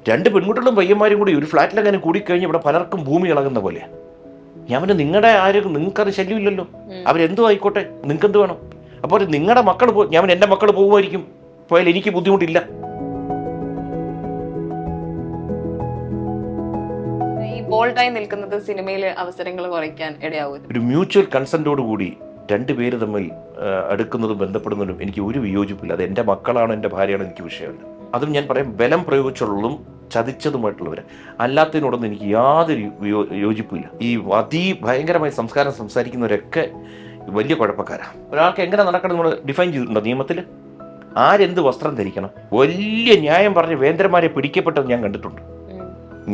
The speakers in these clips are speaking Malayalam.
രണ്ട് പെൺകുട്ടികളും പയ്യന്മാരും കൂടി ഒരു ഫ്ലാറ്റിലങ്ങനെ കൂടിക്കഴിഞ്ഞ് ഇവിടെ പലർക്കും ഭൂമി ഇളകുന്ന പോലെ. ഞാൻ പിന്നെ നിങ്ങളുടെ ആരും നിങ്ങൾക്കത് ശല്യമില്ലല്ലോ, അവരെന്തോ ആയിക്കോട്ടെ, നിങ്ങൾക്ക് എന്ത് വേണം? അപ്പോൾ നിങ്ങളുടെ മക്കൾ ഞാൻ എൻ്റെ മക്കൾ പോകുമായിരിക്കും, പോയാൽ എനിക്ക് ബുദ്ധിമുട്ടില്ല. ഈ ബോൾഡായി നിൽക്കുന്നത് സിനിമയിലെ അവസരങ്ങൾ കുറയ്ക്കാൻ ഇടയാവും. ഒരു മ്യൂച്വൽ കൺസെന്റോടുകൂടി രണ്ടുപേര് തമ്മിൽ അടുക്കുന്നതും ബന്ധപ്പെടുന്നതും എനിക്ക് ഒരു വിയോജിപ്പില്ല. അത് എൻ്റെ മക്കളാണ്, എൻ്റെ ഭാര്യയാണ്, എനിക്ക് വിഷയമല്ല. അതും ഞാൻ പറയാം, ബലം പ്രയോഗിച്ചുള്ളതും ചതിച്ചതുമായിട്ടുള്ളവർ, അല്ലാത്തതിനോടൊന്നും എനിക്ക് യാതൊരു യോജിപ്പില്ല. ഈ ഭയങ്കരമായി സംസ്കാരം സംസാരിക്കുന്നവരൊക്കെ വലിയ കുഴപ്പക്കാരാണ്. ഒരാൾക്ക് എങ്ങനെ നടക്കണം നമ്മൾ ഡിഫൈൻ ചെയ്തിട്ടുണ്ടോ നിയമത്തിൽ? ആരെന്ത് വസ്ത്രം ധരിക്കണം? വലിയ ന്യായം പറഞ്ഞ് വേന്ദ്രന്മാരെ പിടിക്കപ്പെട്ടത് ഞാൻ കണ്ടിട്ടുണ്ട്.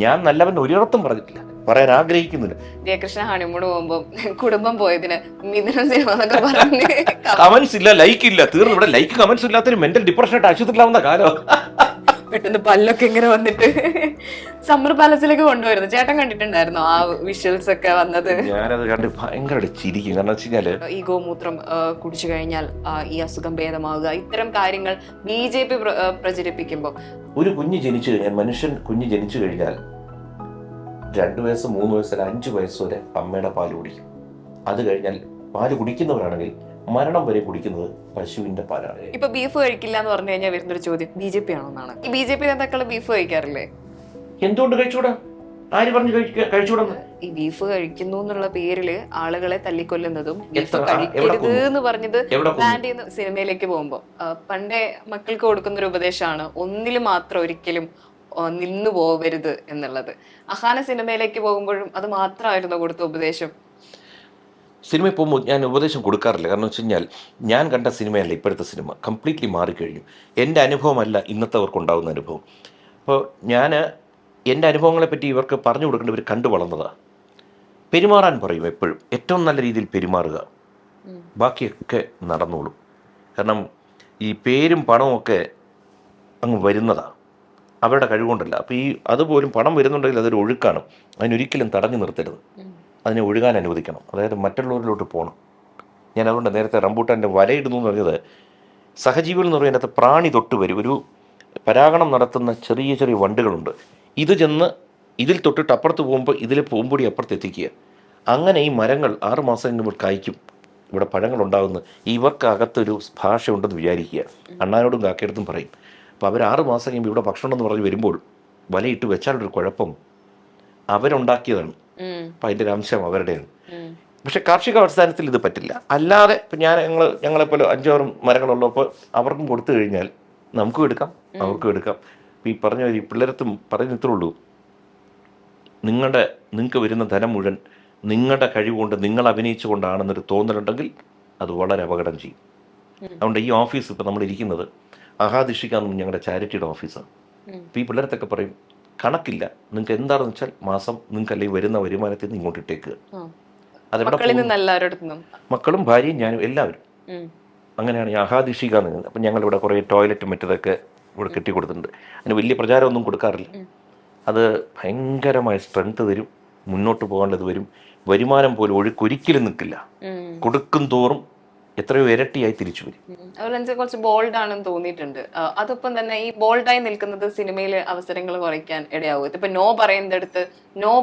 ഞാൻ നല്ലവൻ ഒരിടത്തും പറഞ്ഞിട്ടില്ല, പറയാൻ ആഗ്രഹിക്കുന്നില്ല. ജയകൃഷ്ണ ഹണിമൂൺ പോകുമ്പോ കുടുംബം പോയതിന് മിഥുനം സിനിമ എന്നൊക്കെ പറഞ്ഞ് കമന്റ്സ് ഇല്ല, ലൈക്ക് ഇല്ല, തീർന്നു. ഇവിടെ ലൈക്ക് കമന്റ്സ് ഇല്ലാത്തൊരു മെന്റൽ ഡിപ്രഷനായിട്ട് ആശുപത്രിയിലാവുന്ന കാലം. പെട്ടെന്ന് പല്ലൊക്കെ ഇങ്ങനെ വന്നിട്ട് സമ്മർ പാലസിലേക്ക് കൊണ്ടുവരുന്നു. ചേട്ടൻ കണ്ടിട്ടുണ്ടായിരുന്നു ആ വിഷ്വൽസ് ഒക്കെ വന്നത്? ഞാനത് കണ്ട് ഭയങ്കരമായിട്ട് ചിരിക്കും. കാരണം വെച്ച് കഴിഞ്ഞാല് ഈ ഗോമൂത്രം കുടിച്ചു കഴിഞ്ഞാൽ ഈ അസുഖം ഭേദമാവുക, ഇത്തരം കാര്യങ്ങൾ BJP പ്രചരിപ്പിക്കുമ്പോൾ ഒരു കുഞ്ഞ് ജനിച്ചു കഴിഞ്ഞാൽ, മനുഷ്യൻ കുഞ്ഞ് ജനിച്ചു കഴിഞ്ഞാൽ 2 വയസ്സ് 3 വയസ്സ് 5 വയസ്സ് വരെ അമ്മയുടെ പാല് കുടിക്കും. അത് കഴിഞ്ഞാൽ പാല് കുടിക്കുന്നവരാണെങ്കിൽ മരണം വരെ കുടിക്കുന്നത് പശുവിന്റെ പാലാണ്. ഇപ്പൊ ബീഫ് കഴിക്കില്ല എന്ന് പറഞ്ഞു കഴിഞ്ഞാൽ വരുന്നൊരു ചോദ്യം BJP ആണോ എന്നാണ്. ഈ BJP നേതാക്കൾ ബീഫ് കഴിക്കാറില്ലേ? എന്തുകൊണ്ട് കഴിച്ചുകൂടാ? ആര് പറഞ്ഞു കഴിച്ചുകൂടെന്ന്? ഈ ബീഫ് കഴിക്കുന്നു എന്നുള്ള പേരില് ആളുകളെ തല്ലിക്കൊല്ലുന്നതും ബീഫ് കഴിക്കരുത് എന്ന് പറഞ്ഞത് ബാൻ ചെയ്യുന്ന സിനിമയിലേക്ക് പോകുമ്പോ പണ്ടേ മക്കൾക്ക് കൊടുക്കുന്ന ഒരു ഉപദേശമാണ് ഒന്നിൽ മാത്രം ഒരിക്കലും നിന്നു പോകരുത് എന്നുള്ളത്. അഹാന സിനിമയിലേക്ക് പോകുമ്പോഴും അത് മാത്രമായിരുന്നു കൊടുത്ത ഉപദേശം. സിനിമയിൽ പോകുമ്പോൾ ഞാൻ ഉപദേശം കൊടുക്കാറില്ല. കാരണം വെച്ച് കഴിഞ്ഞാൽ ഞാൻ കണ്ട സിനിമയല്ല ഇപ്പോഴത്തെ സിനിമ, കംപ്ലീറ്റ്ലി മാറിക്കഴിഞ്ഞു. എൻ്റെ അനുഭവമല്ല ഇന്നത്തെവർക്കുണ്ടാകുന്ന അനുഭവം. അപ്പോൾ ഞാൻ എൻ്റെ അനുഭവങ്ങളെപ്പറ്റി ഇവർക്ക് പറഞ്ഞു കൊടുക്കേണ്ടവർ കണ്ടു വളർന്നതാണ്. പെരുമാറാൻ പറയും എപ്പോഴും, ഏറ്റവും നല്ല രീതിയിൽ പെരുമാറുക, ബാക്കിയൊക്കെ നടന്നോളും. കാരണം ഈ പേരും പണവും ഒക്കെ അങ്ങ് വരുന്നതാണ്, അവരുടെ കഴിവുകൊണ്ടല്ല. അപ്പോൾ അതുപോലും പണം വരുന്നുണ്ടെങ്കിൽ അതൊരു ഒഴുക്കാണ്, അതിനൊരിക്കലും തടഞ്ഞു നിർത്തരുത്, അതിനെ ഒഴുകാൻ അനുവദിക്കണം. അതായത് മറ്റുള്ളവരിലോട്ട് പോകണം. ഞാൻ അതുകൊണ്ട് നേരത്തെ റംബൂട്ടാൻ്റെ വലയിടുന്നു എന്ന് പറഞ്ഞത്, സഹജീവികൾ എന്ന് പറയുന്നത് പ്രാണി തൊട്ട് വരും. ഒരു പരാഗണം നടത്തുന്ന ചെറിയ ചെറിയ വണ്ടുകളുണ്ട്. ഇത് ചെന്ന് ഇതിൽ തൊട്ടിട്ട് അപ്പുറത്ത് പോകുമ്പോൾ ഇതിൽ പൂമ്പൊടി അപ്പുറത്ത് എത്തിക്കുക. അങ്ങനെ ഈ മരങ്ങൾ 6 മാസം കഴിയുമ്പോൾ കായ്ക്കും, ഇവിടെ പഴങ്ങളുണ്ടാകുന്നു. ഇവർക്കകത്തൊരു ഭാഷ ഉണ്ടെന്ന് വിചാരിക്കുക. അണ്ണാനോടും കാക്കയെടുത്തും പറയും. അപ്പോൾ അവർ 6 മാസം കഴിയുമ്പോൾ ഇവിടെ ഭക്ഷണം എന്ന് പറഞ്ഞ് വരുമ്പോൾ വലയിട്ട് വെച്ചാലൊരു കുഴപ്പം അവരുണ്ടാക്കിയതാണ്. അപ്പം അതിൻ്റെ ഒരു അംശം അവരുടെയാണ്. പക്ഷെ കാർഷിക അടിസ്ഥാനത്തിൽ ഇത് പറ്റില്ല. അല്ലാതെ ഇപ്പം ഞങ്ങളെപ്പോലെ 5-6 മരങ്ങളുള്ളപ്പോൾ അവർക്കും കൊടുത്തു കഴിഞ്ഞാൽ നമുക്കും എടുക്കാം, അവർക്കും എടുക്കാം. ഈ പറഞ്ഞ ഈ പിള്ളേരത്തും പറയുന്നത്രേ ഉള്ളൂ, നിങ്ങൾക്ക് വരുന്ന ധനം മുഴുവൻ നിങ്ങളുടെ കഴിവുകൊണ്ട് നിങ്ങൾ അഭിനയിച്ചുകൊണ്ടാണെന്നൊരു തോന്നലുണ്ടെങ്കിൽ അത് വളരെ അപകടം ചെയ്യും. അതുകൊണ്ട് ഈ ഓഫീസ് ഇപ്പം നമ്മളിരിക്കുന്നത് അഹാദിഷിക്കാന്ന് ഞങ്ങളുടെ ചാരിറ്റിയുടെ ഓഫീസാണ്. അപ്പോൾ ഈ പിള്ളേരത്തൊക്കെ പറയും, കണക്കില്ല, നിങ്ങൾക്ക് എന്താണെന്ന് വെച്ചാൽ മാസം നിങ്ങൾക്ക് അല്ലെങ്കിൽ വരുന്ന വരുമാനത്തിൽ നിന്ന് ഇങ്ങോട്ട് ഇട്ടേക്കുക. അതെവിടെ മക്കളും ഭാര്യയും ഞാനും എല്ലാവരും അങ്ങനെയാണ് ഈ അഹാദിഷിക എന്ന്. അപ്പം ഞങ്ങളിവിടെ കുറേ ടോയ്ലറ്റും മറ്റതൊക്കെ ഇവിടെ കെട്ടിക്കൊടുത്തിട്ടുണ്ട്. അതിന് വലിയ പ്രചാരമൊന്നും കൊടുക്കാറില്ല. അത് ഭയങ്കരമായ സ്ട്രെങ്ത് തരും, മുന്നോട്ട് പോകാനുള്ളത് വരും. വരുമാനം പോലും ഒഴുക്കൊരിക്കലും നിൽക്കില്ല, കൊടുക്കും തോറും എത്രയോ ഇരട്ടിയായി തിരിച്ചു വരും. അതുപോലെ കുറച്ച് ബോൾഡ് ആണെന്ന് തോന്നിയിട്ടുണ്ട്. അതൊപ്പം തന്നെ ഈ ബോൾഡായി നിൽക്കുന്നത് സിനിമയിലെ അവസരങ്ങൾ കുറയ്ക്കാൻ ഇടയാവും. ഇപ്പൊ നോ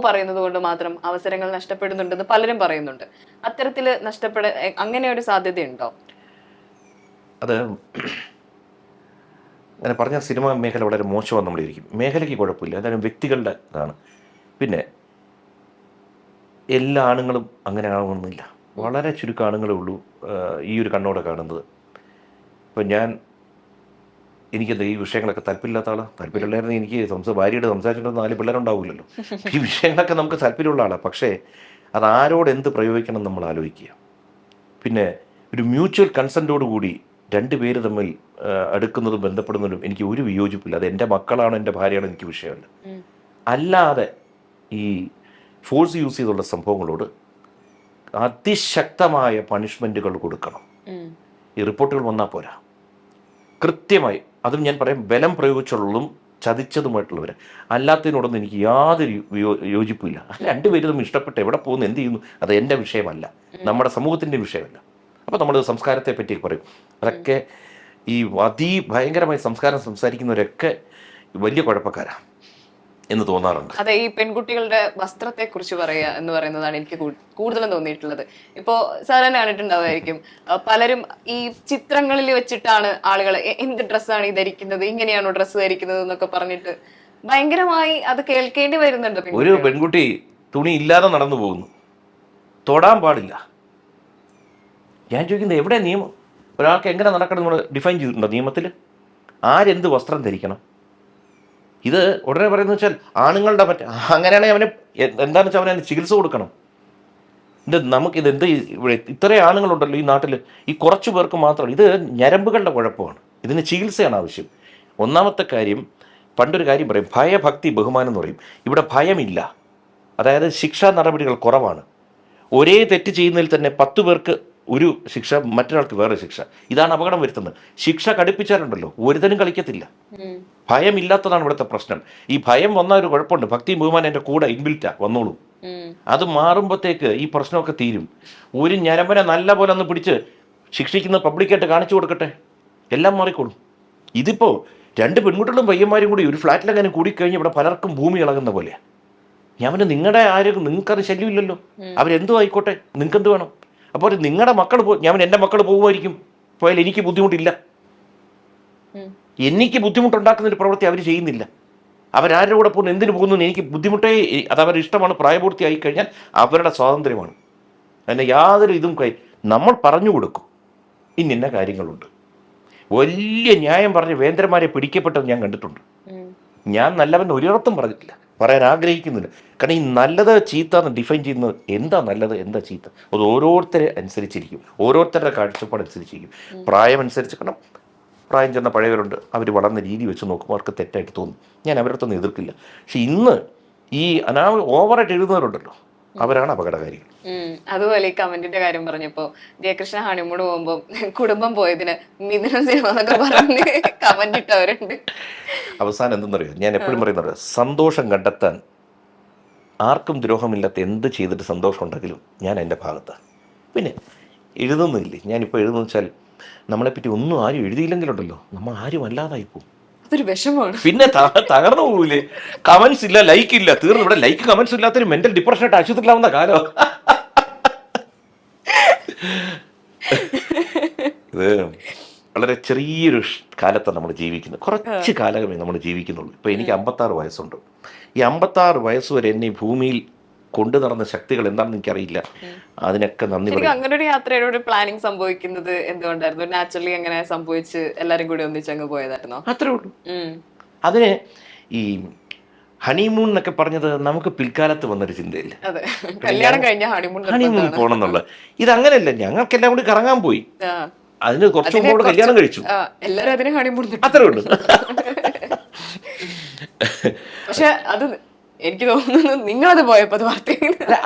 പറയുന്നത് കൊണ്ട് മാത്രം അവസരങ്ങൾ നഷ്ടപ്പെടുന്നുണ്ടെന്ന് പലരും പറയുന്നുണ്ട്. അത്തരത്തിൽ അങ്ങനെ ഒരു സാധ്യതയുണ്ടോ? അത് അങ്ങനെ പറഞ്ഞാൽ സിനിമ മേഖല വളരെ മോശമാണെന്ന് നമ്മളിരിക്കും. മേഖലയ്ക്ക് കുഴപ്പമില്ല, എന്തായാലും വ്യക്തികളുടെ ഇതാണ്. പിന്നെ എല്ലാ ആണുങ്ങളും അങ്ങനെ ആവണമെന്നില്ല, വളരെ ചുരുക്കം ആണുങ്ങളേ ഉള്ളൂ ഈ ഒരു കണ്ണോടെ കാണുന്നത്. ഇപ്പം എനിക്കെന്താ ഈ വിഷയങ്ങളൊക്കെ താല്പര്യമില്ലാത്ത ആളാണ്. താല്പര്യമുള്ളായിരുന്നു എനിക്ക് ഭാര്യയോട് സംസാരിച്ചിട്ട് 4 പിള്ളേരുണ്ടാവില്ലല്ലോ. ഈ വിഷയങ്ങളൊക്കെ നമുക്ക് താല്പര്യമുള്ള ആളാണ്. പക്ഷേ അത് ആരോട് എന്ത് പ്രയോഗിക്കണം നമ്മൾ ആലോചിക്കുക. പിന്നെ ഒരു മ്യൂച്വൽ കൺസെൻറ്റോടുകൂടി 2 പേര് തമ്മിൽ അടുക്കുന്നതും ബന്ധപ്പെടുന്നതും എനിക്ക് ഒരു വിയോജിപ്പില്ല. അത് എൻ്റെ മക്കളാണ്, എൻ്റെ ഭാര്യയാണ്, എനിക്ക് വിഷയമല്ല. അല്ലാതെ ഈ ഫോഴ്സ് യൂസ് ചെയ്തുള്ള സംഭവങ്ങളോട് അതിശക്തമായ പണിഷ്മെൻറ്റുകൾ കൊടുക്കണം. ഈ റിപ്പോർട്ടുകൾ വന്നാൽ പോരാ, കൃത്യമായി. അതും ഞാൻ പറയാം, ബലം പ്രയോഗിച്ചുള്ളതും ചതിച്ചതുമായിട്ടുള്ളവർ, അല്ലാത്തതിനോടൊന്നും എനിക്ക് യാതൊരു യോജിപ്പില്ല. 2 പേര് തമ്മിൽ ഇഷ്ടപ്പെട്ട് എവിടെ പോകുന്നു, എന്ത് ചെയ്യുന്നു, അത് എൻ്റെ വിഷയമല്ല, നമ്മുടെ സമൂഹത്തിൻ്റെ വിഷയമല്ല. അപ്പോൾ നമ്മൾ സംസ്കാരത്തെ പറ്റി പറയും. അതൊക്കെ ഈ ഭയങ്കരമായി സംസ്കാരം സംസാരിക്കുന്നവരൊക്കെ വലിയ കുഴപ്പക്കാരാണ്. എന്ന് തോന്നാറുണ്ട്. അതെ, ഈ പെൺകുട്ടികളുടെ വസ്ത്രത്തെ കുറിച്ച് പറയുക എന്ന് പറയുന്നതാണ് എനിക്ക് കൂടുതലും തോന്നിയിട്ടുള്ളത്. ഇപ്പോ സാധാരണ കണ്ടിട്ടുണ്ടാവുമായിരിക്കും, പലരും ഈ ചിത്രങ്ങളിൽ വെച്ചിട്ടാണ് ആളുകൾ എന്ത് ഡ്രസ്സാണ് ഈ ധരിക്കുന്നത്, ഇങ്ങനെയാണോ ഡ്രസ്സ് ധരിക്കുന്നത് എന്നൊക്കെ പറഞ്ഞിട്ട് ഭയങ്കരമായി അത് കേൾക്കേണ്ടി വരുന്നുണ്ട്. ഒരു പെൺകുട്ടി തുണി ഇല്ലാതെ നടന്നു പോകുന്നു, തൊടാൻ പാടില്ല. ഞാൻ ചോദിക്കുന്നത് എവിടെ നിയമം? ഒരാൾക്ക് എങ്ങനെ നടക്കണം നമ്മൾ ഡിഫൈൻ ചെയ്തിട്ടുണ്ടോ നിയമത്തിൽ? ആരെന്ത് വസ്ത്രം ധരിക്കണം? ഇത് ഉടനെ പറയുന്നത് വെച്ചാൽ ആണുങ്ങളുടെ അങ്ങനെയാണെങ്കിൽ അവന് എന്താണെന്ന് വെച്ചാൽ അവനെ ചികിത്സ കൊടുക്കണം. നമുക്കിത് എന്ത് ഇവിടെ ഇത്രയും ആണുങ്ങളുണ്ടല്ലോ ഈ നാട്ടിൽ, ഈ കുറച്ച് പേർക്ക് മാത്രം ഇത് ഞരമ്പുകളുടെ കുഴപ്പമാണ്. ഇതിന് ചികിത്സയാണ് ആവശ്യം. ഒന്നാമത്തെ കാര്യം, പണ്ടൊരു കാര്യം പറയും, ഭയഭക്തി ബഹുമാനം എന്ന് പറയും. ഇവിടെ ഭയമില്ല, അതായത് ശിക്ഷാ നടപടികൾ കുറവാണ്. ഒരേ തെറ്റ് ചെയ്യുന്നതിൽ തന്നെ 10 പേർക്ക് ഒരു ശിക്ഷ, മറ്റൊരാൾക്ക് വേറെ ശിക്ഷ. ഇതാണ് അപകടം വരുത്തുന്നത്. ശിക്ഷ കടുപ്പിച്ചാലുണ്ടല്ലോ ഒരുതനും കളിക്കത്തില്ല. ഭയമില്ലാത്തതാണ് ഇവിടുത്തെ പ്രശ്നം. ഈ ഭയം വന്ന ഒരു കുഴപ്പമുണ്ട്, ഭക്തിയും ബഹുമാനം എൻ്റെ കൂടെ ഇൻബിൽറ്റാ വന്നോളൂ. അത് മാറുമ്പോഴത്തേക്ക് ഈ പ്രശ്നമൊക്കെ തീരും. ഒരു ഞരമ്പനെ നല്ല പോലെ ഒന്ന് പിടിച്ച് ശിക്ഷിക്കുന്ന പബ്ലിക്കായിട്ട് കാണിച്ചു കൊടുക്കട്ടെ, എല്ലാം മാറിക്കോളും. ഇതിപ്പോൾ 2 പെൺകുട്ടികളും പയ്യന്മാരും കൂടി ഒരു ഫ്ലാറ്റിലെങ്ങനെ കൂടിക്കഴിഞ്ഞ് ഇവിടെ പലർക്കും ഭൂമി ഇളകുന്ന പോലെയാണ്. ഞാൻ പിന്നെ നിങ്ങളുടെ ആരും നിങ്ങൾക്കത് ശല്യമില്ലല്ലോ, അവരെന്തോ ആയിക്കോട്ടെ, നിങ്ങൾക്കെന്ത് വേണം? അപ്പോൾ നിങ്ങളുടെ മക്കൾ ഞാൻ എൻ്റെ മക്കൾ പോകുമായിരിക്കും, പോയാൽ എനിക്ക് ബുദ്ധിമുട്ടില്ല. എനിക്ക് ബുദ്ധിമുട്ടുണ്ടാക്കുന്ന ഒരു പ്രവൃത്തി അവർ ചെയ്യുന്നില്ല. അവരാരുടെ കൂടെ പോകുന്നു, എന്തിനു പോകുന്നു എനിക്ക് ബുദ്ധിമുട്ടേ, അത് അവരുടെ ഇഷ്ടമാണ്. പ്രായപൂർത്തിയായി കഴിഞ്ഞാൽ അവരുടെ സ്വാതന്ത്ര്യമാണ്. അതിന് യാതൊരു ഇതും നമ്മൾ പറഞ്ഞു കൊടുക്കും ഇന്ന കാര്യങ്ങളുണ്ട്. വലിയ ന്യായം പറഞ്ഞ് വേന്ദ്രന്മാരെ പിടിക്കപ്പെട്ടത് ഞാൻ കണ്ടിട്ടുണ്ട്. ഞാൻ നല്ലവൻ ഒരിടത്തും പറഞ്ഞിട്ടില്ല, പറയാൻ ആഗ്രഹിക്കുന്നില്ല. കാരണം ഈ നല്ലത് ചീത്ത എന്ന് ഡിഫൈൻ ചെയ്യുന്നത് എന്താ നല്ലത് എന്താ ചീത്ത, അത് ഓരോരുത്തരെ അനുസരിച്ചിരിക്കും, ഓരോരുത്തരുടെ കാഴ്ചപ്പാട് അനുസരിച്ചിരിക്കും. പ്രായം അനുസരിച്ചിരിക്കണം. പ്രായം ചെന്ന പഴയവരുണ്ട്, അവർ വളർന്ന രീതി വെച്ച് നോക്കുമ്പോൾ അവർക്ക് തെറ്റായിട്ട് തോന്നും. ഞാൻ അവരടുത്തൊന്നും എതിർക്കില്ല. പക്ഷെ ഇന്ന് ഈ ഓവറായിട്ട് എഴുതുന്നവരുണ്ടല്ലോ, അവരാണ് അപകടകാരികൾ. അതുപോലെ ഈ കമന്റിന്റെ കാര്യം പറഞ്ഞപ്പോ, ജയകൃഷ്ണ ഹണിമൂൺ പോകുമ്പോ കുടുംബം പോയതിന് മിഥുനം സിനിമ എന്നൊക്കെ പറഞ്ഞ് കമന്റ് ഇട്ടവരുണ്ട്. അവസാനം എന്തെന്നറിയോ, ഞാൻ എപ്പോഴും പറയുന്നത്, സന്തോഷം കണ്ടെത്താൻ ആർക്കും ദ്രോഹമില്ലാത്ത എന്ത് ചെയ്തിട്ട് സന്തോഷം ഉണ്ടെങ്കിലും ഞാൻ എൻ്റെ ഭാഗത്താണ്. പിന്നെ എഴുതുന്നില്ലേ, ഞാനിപ്പോൾ എഴുതുന്ന വെച്ചാൽ നമ്മളെപ്പറ്റി ഒന്നും ആരും എഴുതിയില്ലെങ്കിലുണ്ടല്ലോ നമ്മൾ ആരും അല്ലാതായി പോകും. അതൊരു വിഷമമാണ്. പിന്നെ തകർന്നു പോകൂലേ? കമന്റ്സ് ഇല്ല, ലൈക്ക് ഇല്ല, തീർന്നു. ഇവിടെ ലൈക്ക് കമന്റ്സ് ഇല്ലാത്തൊരു മെന്റൽ ഡിപ്രഷനായിട്ട് ആശുപത്രിയിലാവുന്ന കാലം ഇത്. വളരെ ചെറിയൊരു കാലത്താണ് നമ്മൾ ജീവിക്കുന്നത്, കുറച്ച് കാലമേ നമ്മൾ ജീവിക്കുന്നുള്ളൂ. ഇപ്പം എനിക്ക് 56 വയസ്സുണ്ട്. ഈ 56 വയസ്സ് വരെ എന്നെ ഭൂമിയിൽ കൊണ്ടു നടന്ന ശക്തികൾ എന്താണെന്ന് എനിക്കറിയില്ല. അതിനൊക്കെ നന്ദി പറയും. അങ്ങനെ ഒരു യാത്രയുടെ ഒരു പ്ലാനിങ് സംഭവിക്കുന്നത് എന്തുകൊണ്ടായിരുന്നു? നാച്ചുറലി അങ്ങനെ സംഭവിച്ച് എല്ലാരും കൂടി ഒന്നിച്ചങ്ങ് പോയതായിരുന്നോ? അത്രേ ഉള്ളൂ. അതിന് ഈ ഹണിമൂൺ എന്നൊക്കെ പറഞ്ഞത് നമുക്ക് പിൽക്കാലത്ത് വന്നൊരു ചിന്തയില്ല, കല്യാണം കഴിഞ്ഞ ഹണിമൂൺ പോകണം എന്നുള്ളത്. ഇതങ്ങനെയല്ല, ഞങ്ങൾക്കെല്ലാം കൂടി കറങ്ങാൻ പോയി, അതിന് കുറച്ച് മുമ്പോട് കല്യാണം കഴിച്ചു, എല്ലാരും അതിന് ഹണിമൂൺ. അത്രേ ഉള്ളൂ. പക്ഷെ അത് എനിക്ക് തോന്നുന്നു നിങ്ങളത് പോയപ്പോ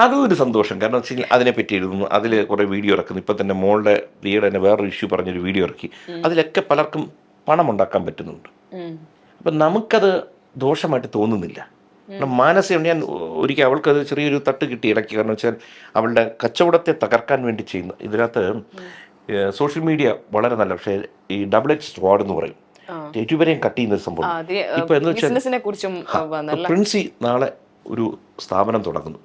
അതും ഒരു സന്തോഷം. കാരണം വെച്ച് കഴിഞ്ഞാൽ അതിനെപ്പറ്റി എഴുതുന്നു, അതിൽ കുറെ വീഡിയോ ഇറക്കുന്നു. ഇപ്പൊ തന്നെ മോളുടെ വീട് തന്നെ വേറൊരു ഇഷ്യൂ പറഞ്ഞൊരു വീഡിയോ ഇറക്കി. അതിലൊക്കെ പലർക്കും പണം ഉണ്ടാക്കാൻ പറ്റുന്നുണ്ട്. അപ്പം നമുക്കത് ദോഷമായിട്ട് തോന്നുന്നില്ല. മാനസികം, ഞാൻ ഒരിക്കൽ അവൾക്കത് ചെറിയൊരു തട്ട് കിട്ടി ഇടയ്ക്ക്. കാരണം വെച്ചാൽ അവളുടെ കച്ചവടത്തെ തകർക്കാൻ വേണ്ടി ചെയ്യുന്ന ഇതിനകത്ത് സോഷ്യൽ മീഡിയ വളരെ നല്ല, പക്ഷേ ഈ ഡബിൾ എഡ്ജ് സ്വാഡ് എന്ന് പറയും, ഇരുവരെയും കട്ട് ചെയ്യുന്ന ഒരു സംഭവം. ഇപ്പൊ എന്ന് വെച്ചാൽ പ്രിൻസി നാളെ ഒരു സ്ഥാപനം തുടങ്ങുന്നു,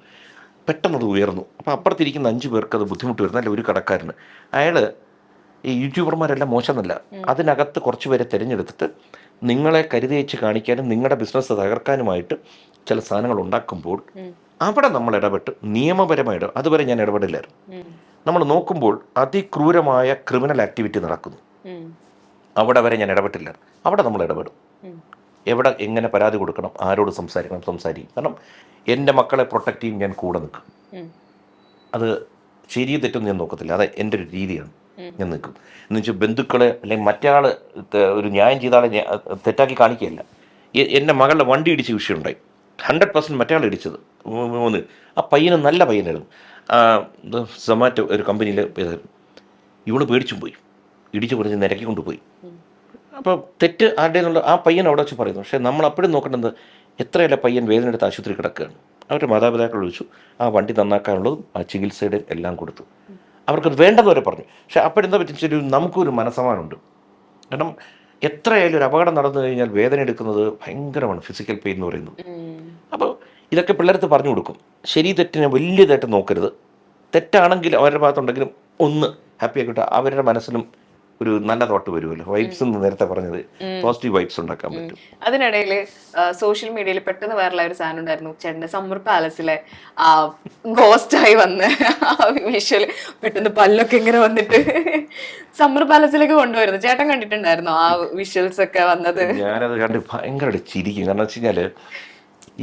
പെട്ടെന്നത് ഉയർന്നു. അപ്പം അപ്പുറത്തിരിക്കുന്ന 5 പേർക്ക് അത് ബുദ്ധിമുട്ട് വരുന്നു. അല്ല, ഒരു കടക്കാരന്, അയാൾ ഈ യൂട്യൂബർമാരെല്ലാം മോശമെന്നല്ല, അതിനകത്ത് കുറച്ച് പേരെ തിരഞ്ഞെടുത്തിട്ട് നിങ്ങളെ കരുതിയച്ച് കാണിക്കാനും നിങ്ങളുടെ ബിസിനസ് തകർക്കാനുമായിട്ട് ചില സാധനങ്ങൾ ഉണ്ടാക്കുമ്പോൾ അവിടെ നമ്മൾ ഇടപെട്ട് നിയമപരമായിട്ട്, അതുവരെ ഞാൻ ഇടപെടില്ലായിരുന്നു. നമ്മൾ നോക്കുമ്പോൾ അതിക്രൂരമായ ക്രിമിനൽ ആക്ടിവിറ്റി നടക്കുന്നു, അവിടെ വരെ ഞാൻ ഇടപെട്ടില്ല. അവിടെ നമ്മൾ ഇടപെടും. എവിടെ എങ്ങനെ പരാതി കൊടുക്കണം, ആരോട് സംസാരിക്കും. കാരണം എൻ്റെ മക്കളെ പ്രൊട്ടക്റ്റ് ചെയ്യും, ഞാൻ കൂടെ നിൽക്കും. അത് ശരിയും തെറ്റൊന്നും ഞാൻ നോക്കത്തില്ല, അത് എൻ്റെ ഒരു രീതിയാണ്. ഞാൻ നിൽക്കും എന്ന് വെച്ചാൽ ബന്ധുക്കളെ അല്ലെങ്കിൽ മറ്റേ ഒരു ന്യായം ചെയ്ത ആളെ തെറ്റാക്കി കാണിക്കുകയല്ല. എൻ്റെ മകളുടെ വണ്ടി ഇടിച്ച വിഷയമുണ്ടായി, 100% മറ്റേ ആൾ ഇടിച്ചത്. ആ പയ്യന് നല്ല പയ്യനായിരുന്നു. സൊമാറ്റോ ഒരു കമ്പനിയിൽ ഇവള് പേടിച്ചും പോയി, ഇടിച്ചു പൊടിച്ച് നിരക്കി കൊണ്ടുപോയി. അപ്പോൾ തെറ്റ് ആരുടെ എന്നുള്ള ആ പയ്യൻ അവിടെ വെച്ച് പറയുന്നു. പക്ഷേ നമ്മൾ അപ്പോഴും നോക്കേണ്ടത്, എത്രയല്ല പയ്യൻ വേദന എടുത്ത് ആശുപത്രി കിടക്കുകയാണ്. അവരുടെ മാതാപിതാക്കൾ വിളിച്ചു, ആ വണ്ടി നന്നാക്കാനുള്ളതും ആ ചികിത്സയുടെ എല്ലാം കൊടുത്തു. അവർക്കത് വേണ്ടെന്ന് വരെ പറഞ്ഞു. പക്ഷേ അപ്പോഴെന്താ പറ്റുന്ന നമുക്കൊരു മനസ്സമാനമുണ്ട്. കാരണം എത്രയായാലും ഒരു അപകടം നടന്നു കഴിഞ്ഞാൽ വേദന എടുക്കുന്നത് ഭയങ്കരമാണ്, ഫിസിക്കൽ പെയിൻ എന്ന് പറയുന്നത്. അപ്പോൾ ഇതൊക്കെ പിള്ളേർക്ക് പറഞ്ഞു കൊടുക്കും. ശരി തെറ്റിനെ വലിയതായിട്ട് നോക്കരുത്. തെറ്റാണെങ്കിൽ അവരുടെ ഭാഗത്തുണ്ടെങ്കിലും ഒന്ന് ഹാപ്പി ആക്കിയിട്ട് അവരുടെ മനസ്സിലും ഒരു നല്ല തോട്ട് വരുമല്ലോ. വൈബ്സ് എന്ന് നേരത്തെ പറഞ്ഞത്, പോസിറ്റീവ് വൈബ്സ് ഉണ്ടാക്കാൻ പറ്റും. അതിനിടയിൽ സോഷ്യൽ മീഡിയയിൽ പെട്ടെന്ന് വൈറലായ ഒരു സാധനം ഉണ്ടായിരുന്നു, ചേട്ടന്റെ സമ്മർ പാലസിലെ ആ ഗോസ്റ്റായി വന്ന് ആ വിഷ്വൽ പെട്ടെന്ന് പല്ലൊക്കെ ഇങ്ങനെ വന്നിട്ട് സമ്മർ പാലസിലേക്ക് കൊണ്ടുവരുന്നു. ചേട്ടൻ കണ്ടിട്ടുണ്ടായിരുന്നു ആ വിഷ്വൽസ് ഒക്കെ വന്നത്? ഞാനത് കണ്ട് ഭയങ്കരമായിട്ട് ചിരിക്കും. കാരണം വെച്ച് കഴിഞ്ഞാൽ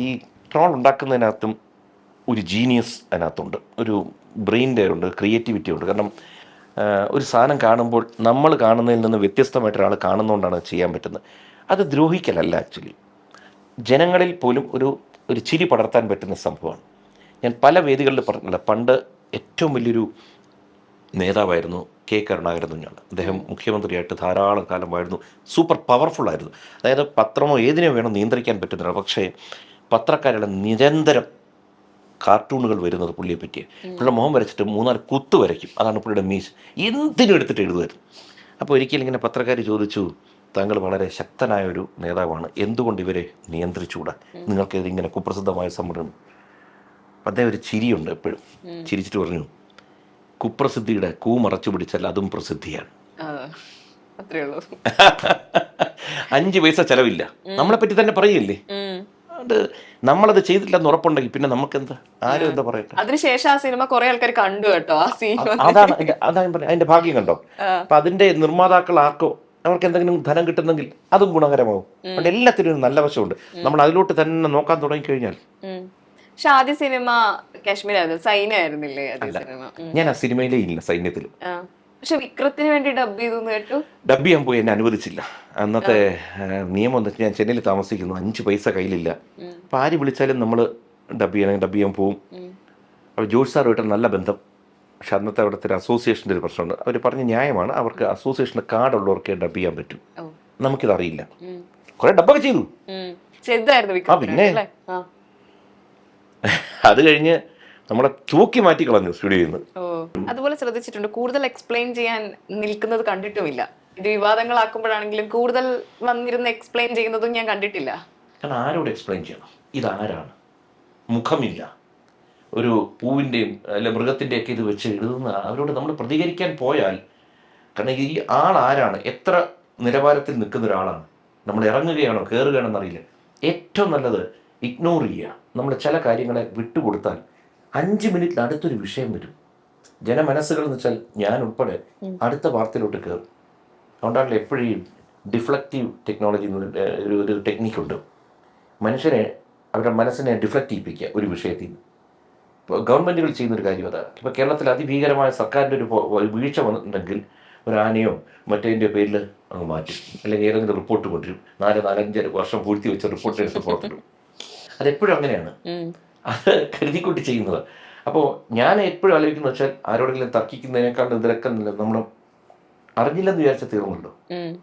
ഈ ട്രോൾ ഉണ്ടാക്കുന്നതിനകത്തും ഒരു ജീനിയസ് അതിനകത്തുണ്ട്, ഒരു ബ്രെയിൻ്റെ ഉണ്ട്, ക്രിയേറ്റിവിറ്റി ഉണ്ട്. കാരണം ഒരു സാധനം കാണുമ്പോൾ നമ്മൾ കാണുന്നതിൽ നിന്ന് വ്യത്യസ്തമായിട്ട് ഒരാൾ കാണുന്നതുകൊണ്ടാണ് അത് ചെയ്യാൻ പറ്റുന്നത്. അത് ദ്രോഹിക്കലല്ല, ആക്ച്വലി ജനങ്ങളിൽ പോലും ഒരു ചിരി പടർത്താൻ പറ്റുന്ന സംഭവമാണ്. ഞാൻ പല വേദികളിൽ പറഞ്ഞില്ല, പണ്ട് ഏറ്റവും വലിയൊരു നേതാവായിരുന്നു കെ കരുണാകരൻ കുഞ്ഞാണ്. അദ്ദേഹം മുഖ്യമന്ത്രിയായിട്ട് ധാരാളം കാലം വാഴുന്നു. സൂപ്പർ പവർഫുള്ളായിരുന്നു. അതായത് പത്രമോ ഏതിനെ വേണം നിയന്ത്രിക്കാൻ പറ്റുന്നില്ല. പക്ഷേ പത്രക്കാരുടെ നിരന്തരം കാർട്ടൂണുകൾ വരുന്നത് പുള്ളിയെ പറ്റി. പുള്ളിയുടെ മുഖം വരച്ചിട്ട് 3-4 കുത്ത് വരയ്ക്കും. അതാണ് പുള്ളിയുടെ മീശ. എന്തിനും എടുത്തിട്ട് എഴുതുമായിരുന്നു. അപ്പോൾ ഒരിക്കലും ഇങ്ങനെ പത്രക്കാർ ചോദിച്ചു, താങ്കൾ വളരെ ശക്തനായ ഒരു നേതാവാണ്, എന്തുകൊണ്ട് ഇവരെ നിയന്ത്രിച്ചുകൂടാ, നിങ്ങൾക്ക് ഇതിങ്ങനെ കുപ്രസിദ്ധമായ സംഭവം. അദ്ദേഹം ഒരു ചിരിയുണ്ട് എപ്പോഴും, ചിരിച്ചിട്ട് പറഞ്ഞു, കുപ്രസിദ്ധിയുടെ മറച്ചു പിടിച്ചാൽ അതും പ്രസിദ്ധിയാണ്. അത്രേ ഉള്ളൂ. 5 പൈസ ചെലവില്ല. നമ്മളെ പറ്റി തന്നെ പറയില്ലേ. അത് നമ്മളത് ചെയ്തിട്ടില്ലെന്ന് ഉറപ്പുണ്ടെങ്കിൽ പിന്നെ നമുക്ക് എന്താ, ആരും എന്താ പറയട്ടെ. അതിനുശേഷം ആ സിനിമ കുറെ ആൾക്കാർ കണ്ടു കേട്ടോ. ആ സീൻ അതാണ് അതിന്റെ ഭാഗ്യം കണ്ടോ. അപ്പൊ അതിന്റെ നിർമ്മാതാക്കൾ ആർക്കോ അവർക്ക് എന്തെങ്കിലും ധനം കിട്ടുന്നെങ്കിൽ അതും ഗുണകരമാവും. അതുകൊണ്ട് എല്ലാത്തിനും ഒരു നല്ല വശമുണ്ട്. നമ്മൾ അതിലോട്ട് തന്നെ നോക്കാൻ തുടങ്ങിക്കഴിഞ്ഞാൽ. പക്ഷെ ആദ്യ സിനിമ കാശ്മീരായിരുന്നു, സൈന്യമായിരുന്നില്ലേ ആദ്യ സിനിമ? ഞാൻ ആ സിനിമയിലേ ഇല്ല, സൈന്യത്തിലും. പക്ഷെ വിക്രത്തിന് വേണ്ടി ഡബ് ചെയ്തു കേട്ടു. ഡബ് ചെയ്യാൻ പോയി, എന്നെ അനുവദിച്ചില്ല. അന്നത്തെ നിയമം എന്താ വെച്ചാൽ ഞാൻ ചെന്നൈയിൽ താമസിക്കുന്നു, 5 പൈസ കയ്യിലില്ല. അപ്പോൾ ആര് വിളിച്ചാലും നമ്മൾ ഡബ് ചെയ്യാൻ പോവും. അപ്പോൾ ജോർജ് സാറുമായിട്ട് നല്ല ബന്ധം. പക്ഷെ അന്നത്തെ അവിടുത്തെ ഒരു അസോസിയേഷൻ്റെ ഒരു പ്രശ്നമുണ്ട്. അവർ പറഞ്ഞ ന്യായമാണ്, അവർക്ക് അസോസിയേഷൻ്റെ കാർഡുള്ളവർക്ക് ഡബ് ചെയ്യാൻ പറ്റും. നമുക്കിതറിയില്ല. കുറേ ഡബ്ബൊക്കെ ചെയ്തു. പിന്നെ അത് കഴിഞ്ഞ് നമ്മളെ തൂക്കി മാറ്റി കളഞ്ഞു സ്റ്റുഡിയോയിൽ നിന്ന്. അതുപോലെ ശ്രദ്ധിച്ചിട്ടുണ്ട്, കൂടുതൽ എക്സ്പ്ലെയിൻ ചെയ്യാൻ നിൽക്കുന്നത് കണ്ടിട്ടുമില്ല. ഇത് വിവാദങ്ങളാക്കുമ്പോഴാണെങ്കിലും കൂടുതൽ വന്നിരുന്ന് എക്സ്പ്ലെയിൻ ചെയ്യുന്നതും ഞാൻ കണ്ടിട്ടില്ല. കാരണം ആരോട് എക്സ്പ്ലെയിൻ ചെയ്യണം, ഇതാരാണ്, മുഖമില്ല, ഒരു പൂവിൻ്റെയും അല്ലെ മൃഗത്തിൻ്റെയൊക്കെ ഇത് വെച്ച് എഴുതുന്ന അവരോട് നമ്മൾ പ്രതികരിക്കാൻ പോയാൽ, കാരണം ഈ ആളാരാണ്, എത്ര നിലവാരത്തിൽ നിൽക്കുന്ന ഒരാളാണ്, നമ്മൾ ഇറങ്ങുകയാണോ കയറുകയാണോ എന്നറിയില്ല. ഏറ്റവും നല്ലത് ഇഗ്നോർ ചെയ്യുക. നമ്മൾ ചില കാര്യങ്ങളെ വിട്ടുകൊടുത്താൽ 5 മിനിറ്റിൽ അടുത്തൊരു വിഷയം വരും. ജനമനസ്സുകൾ എന്ന് വെച്ചാൽ ഞാൻ ഉൾപ്പെടെ അടുത്ത വാർത്തയിലോട്ട് കയറും. അതുകൊണ്ടാണല്ലോ എപ്പോഴും ഡിഫ്ലക്റ്റീവ് ടെക്നോളജി ഒരു ടെക്നിക്കുണ്ട്. മനുഷ്യനെ അവരുടെ മനസ്സിനെ ഡിഫ്ലക്റ്റ് ചെയ്യിപ്പിക്കുക ഒരു വിഷയത്തിൽ നിന്ന്. ഇപ്പോൾ ഗവൺമെൻറ്റുകൾ ചെയ്യുന്നൊരു കാര്യം അതാണ്. ഇപ്പോൾ കേരളത്തിൽ അതിഭീകരമായ സർക്കാരിൻ്റെ ഒരു വീഴ്ച വന്നിട്ടുണ്ടെങ്കിൽ ഒരു ആനയോ മറ്റേതിൻ്റെ പേരിൽ അങ്ങ് മാറ്റും, അല്ലെങ്കിൽ ഏതെങ്കിലും റിപ്പോർട്ട് കൊണ്ടുവരും. 4-5 വർഷം പൂഴ്ത്തി വെച്ച റിപ്പോർട്ട് എടുത്ത് പുറത്തിടും. അതെപ്പോഴും അങ്ങനെയാണ്, അത് കരുതിക്കൂട്ടി ചെയ്യുന്നത്. അപ്പോൾ ഞാൻ എപ്പോഴും ആലോചിക്കുന്നത് വെച്ചാൽ, ആരോടെങ്കിലും തർക്കിക്കുന്നതിനേക്കാളും ഇതിലൊക്കെ നമ്മൾ അറിഞ്ഞില്ലെന്ന് വിചാരിച്ച തീർന്നുണ്ടോ.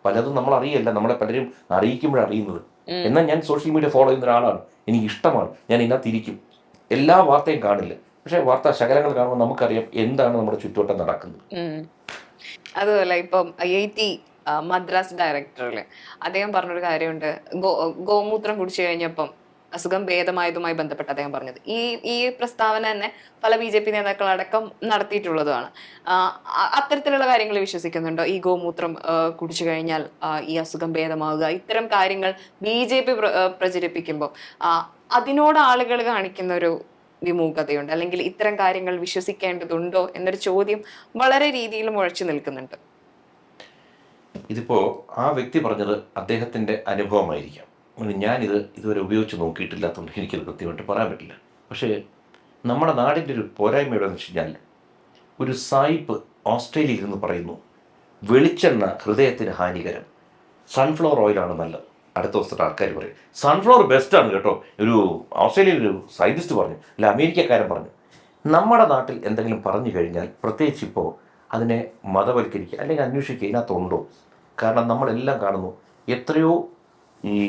പലതും നമ്മൾ അറിയില്ല, നമ്മളെ പലരും അറിയിക്കുമ്പോഴറിയുന്നത്. എന്നാൽ ഞാൻ സോഷ്യൽ മീഡിയ ഫോളോ ചെയ്യുന്ന ഒരാളാണ്, എനിക്ക് ഇഷ്ടമാണ്, ഞാൻ ഇതിനകത്തിരിക്കും. എല്ലാ വാർത്തയും കാണില്ല, പക്ഷേ വാർത്താ ശകലങ്ങൾ കാണുമ്പോൾ നമുക്കറിയാം എന്താണ് നമ്മുടെ ചുറ്റുവട്ടം നടക്കുന്നത്. അതുപോലെ ഇപ്പം IIT മദ്രാസ് ഡയറക്ടറില് അദ്ദേഹം പറഞ്ഞൊരു കാര്യമുണ്ട്, ഗോമൂത്രം കുടിച്ചു കഴിഞ്ഞപ്പം അസുഖം ഭേദമായതുമായി ബന്ധപ്പെട്ട് അദ്ദേഹം പറഞ്ഞത്. ഈ പ്രസ്താവന തന്നെ പല BJP നേതാക്കളടക്കം നടത്തിയിട്ടുള്ളതുമാണ്. അത്തരത്തിലുള്ള കാര്യങ്ങൾ വിശ്വസിക്കുന്നുണ്ടോ? ഈ ഗോമൂത്രം കുടിച്ചു കഴിഞ്ഞാൽ ഈ അസുഖം ഭേദമാവുക, ഇത്തരം കാര്യങ്ങൾ BJP പ്രചരിപ്പിക്കുമ്പോൾ അതിനോട് ആളുകൾ കാണിക്കുന്ന ഒരു വിമുഖതയുണ്ട്, അല്ലെങ്കിൽ ഇത്തരം കാര്യങ്ങൾ വിശ്വസിക്കേണ്ടതുണ്ടോ എന്നൊരു ചോദ്യം വളരെ രീതിയിൽ മുഴച്ചു നിൽക്കുന്നുണ്ട്. ഇതിപ്പോൾ ആ വ്യക്തി പറഞ്ഞത് അദ്ദേഹത്തിൻ്റെ അനുഭവമായിരിക്കാം. ഞാനിത് ഇതുവരെ ഉപയോഗിച്ച് നോക്കിയിട്ടില്ലാത്തതുകൊണ്ട് എനിക്കത് കൃത്യമായിട്ട് പറയാൻ പറ്റില്ല. പക്ഷേ നമ്മുടെ നാടിൻ്റെ ഒരു പോരായ്മ എവിടെയെന്ന് വെച്ച് കഴിഞ്ഞാൽ, ഒരു സായിപ്പ് ഓസ്ട്രേലിയയിൽ നിന്ന് പറയുന്നു, വെളിച്ചെണ്ണ ഹൃദയത്തിന് ഹാനികരം, സൺഫ്ലവർ ഓയിലാണ് നല്ലത്. അടുത്ത ദിവസത്തെ ആൾക്കാർ പറയും സൺഫ്ലവർ ബെസ്റ്റാണ് കേട്ടോ, ഒരു ഓസ്ട്രേലിയയിലൊരു സയൻറ്റിസ്റ്റ് പറഞ്ഞു, അല്ല അമേരിക്കക്കാരൻ പറഞ്ഞു. നമ്മുടെ നാട്ടിൽ എന്തെങ്കിലും പറഞ്ഞു കഴിഞ്ഞാൽ, പ്രത്യേകിച്ച് ഇപ്പോൾ അതിനെ മതവൽക്കരിക്കുക അല്ലെങ്കിൽ അന്വേഷിക്കുക ഇതിനകത്തുണ്ടോ. കാരണം നമ്മളെല്ലാം കാണുന്നു, എത്രയോ ഈ